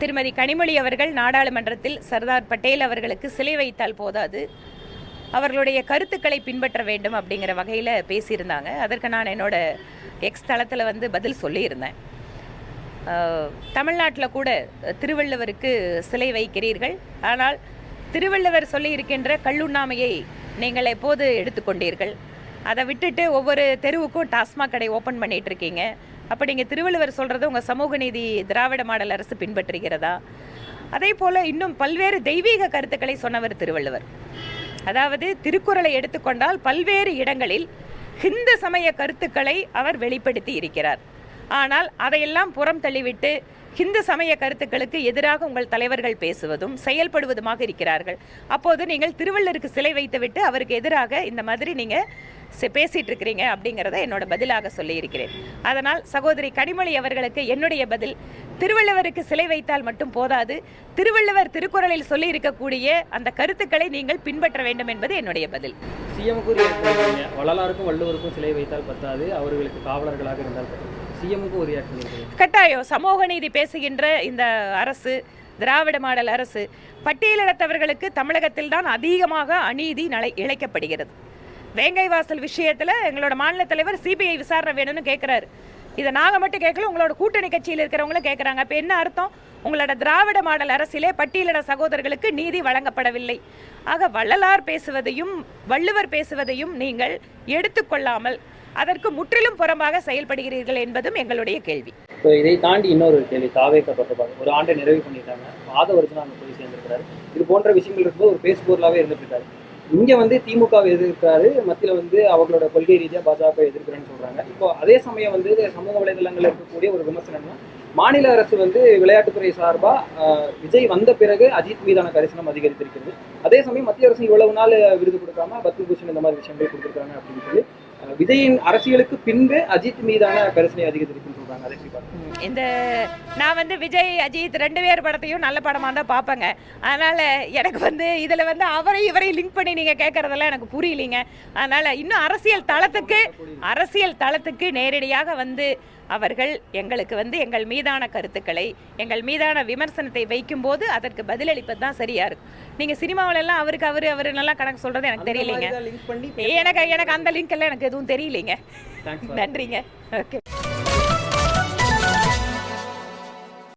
திருமதி கனிமொழி அவர்கள் நாடாளுமன்றத்தில் சர்தார் பட்டேல் அவர்களுக்கு சிலை வைத்தால் போதாது, அவர்களுடைய கருத்துக்களை பின்பற்ற வேண்டும் அப்படிங்கிற வகையில் பேசியிருந்தாங்க. அதற்கு நான் என்னோட எக்ஸ் தளத்தில் பதில் சொல்லியிருந்தேன். தமிழ்நாட்டில் கூட திருவள்ளுவருக்கு சிலை வைக்கிறீர்கள், ஆனால் திருவள்ளுவர் சொல்லியிருக்கின்ற கல்லுண்ணாமையை நீங்கள் எப்போது எடுத்துக்கொண்டீர்கள்? அதை விட்டுட்டு ஒவ்வொரு தெருவுக்கும் டாஸ்மாக் கடை ஓப்பன் பண்ணிட்டு இருக்கீங்க. அப்போ நீங்கள் திருவள்ளுவர் சொல்கிறது உங்கள் சமூக நீதி திராவிட மாடல் அரசு பின்பற்றுகிறதா? அதே போல் இன்னும் பல்வேறு தெய்வீக கருத்துக்களை சொன்னவர் திருவள்ளுவர். அதாவது திருக்குறளை எடுத்துக்கொண்டால் பல்வேறு இடங்களில் ஹிந்து சமய கருத்துக்களை அவர் வெளிப்படுத்தி இருக்கிறார். ஆனால் அதையெல்லாம் புறம் தள்ளிவிட்டு ஹிந்து சமய கருத்துக்களுக்கு எதிராக உங்கள் தலைவர்கள் பேசுவதும் செயல்படுவதுமாக இருக்கிறார்கள். அப்போது நீங்கள் திருவள்ளுவருக்கு சிலை வைத்துவிட்டு அவருக்கு எதிராக இந்த மாதிரி நீங்கள் பேசிட்டு இருக்கிறீங்க அப்படிங்கிறத என்னோட பதிலாக சொல்லியிருக்கிறேன். அதனால் சகோதரி கனிமொழி அவர்களுக்கு என்னுடைய பதில், திருவள்ளுவருக்கு சிலை வைத்தால் மட்டும் போதாது, திருவள்ளுவர் திருக்குறளில் சொல்லி இருக்கக்கூடிய அந்த கருத்துக்களை நீங்கள் பின்பற்ற வேண்டும் என்பது என்னுடைய பதில். சிஎம் வள்ளலாருக்கும் வள்ளுவருக்கும் சிலை வைத்தால் பத்தாது, அவர்களுக்கு காவலர்களாக இருந்தால் சிஎம்க்கு ஒரு கட்டாயம். சமூக நீதி பேசுகின்ற இந்த அரசு, திராவிட மாடல் அரசு, பட்டியலிடத்தவர்களுக்கு தமிழகத்தில் தான் அதிகமாக அநீதி இழைக்கப்படுகிறது. வேங்கை வாசல் விஷயத்தில் எங்களோட மாநில தலைவர் சிபிஐ விசாரணை வேணும்னு கேட்குறாரு. இதை நாங்கள் மட்டும் கேட்கல, உங்களோட கூட்டணி கட்சியில் இருக்கிறவங்களும் கேட்குறாங்க. அப்போ என்ன அர்த்தம்? உங்களோட திராவிட மாடல் அரசிலே பட்டியலிட சகோதரர்களுக்கு நீதி வழங்கப்படவில்லை. ஆக வள்ளலார் பேசுவதையும் வள்ளுவர் பேசுவதையும் நீங்கள் எடுத்துக்கொள்ளாமல் அதற்கு முற்றிலும் புறம்பாக செயல்படுகிறீர்கள் என்பதும் எங்களுடைய கேள்வி. இப்போ இதை தாண்டி இன்னொரு கேள்வி, தாவேக்கா தொடர்பாக ஒரு ஆண்டை நிறைவு பண்ணிட்டாங்க, ஆதவர்ஜுனா அங்கே போய் சேர்ந்திருக்கிறாரு. இது போன்ற விஷயங்கள் இருக்கும்போது ஒரு பேசு பொருளாகவே இருந்துட்டு இருக்காரு. இங்கே திமுகவை எதிர்க்கிறாரு, மத்தியில் அவங்களோட கொள்கை ரீதியாக பாஜக எதிர்க்கிறேன்னு சொல்றாங்க. இப்போ அதே சமயம் சமூக வலைதளங்களில் இருக்கக்கூடிய ஒரு விமர்சனம்னா, மாநில அரசு விளையாட்டுத்துறை சார்பாக விஜய் வந்த பிறகு அஜித் மீதான கரிசனம் அதிகரித்திருக்கிறது. அதே சமயம் மத்திய அரசு இவ்வளவு நாள் விருது கொடுக்காம பத்மபூஷன் இந்த மாதிரி விஷயங்கள் கொடுத்துருக்காங்க அப்படின்னு சொல்லி விஜயின் அரசியலுக்கு பின்பு அஜித் மீதான கரிசனை அதிகரித்திருக்குன்னு சொல்றாங்க. அதை இந்த நான் விஜய் அஜித் 2 பேர் படத்தையும் நல்ல படமாக தான் பார்ப்பேங்க. அதனால் எனக்கு இதில் அவரை இவரை லிங்க் பண்ணி நீங்கள் கேட்குறதெல்லாம் எனக்கு புரியலைங்க. அதனால் இன்னும் அரசியல் தளத்துக்கு நேரடியாக அவர்கள் எங்களுக்கு எங்கள் மீதான கருத்துக்களை, எங்கள் மீதான விமர்சனத்தை வைக்கும்போது அதற்கு பதிலளிப்பது தான் சரியா இருக்கும். நீங்கள் சினிமாவிலெல்லாம் அவரு நல்லா கணக்கு சொல்கிறது எனக்கு தெரியலைங்க. எனக்கு அந்த லிங்க் எல்லாம் எனக்கு எதுவும் தெரியலைங்க. நன்றிங்க. ஓகே.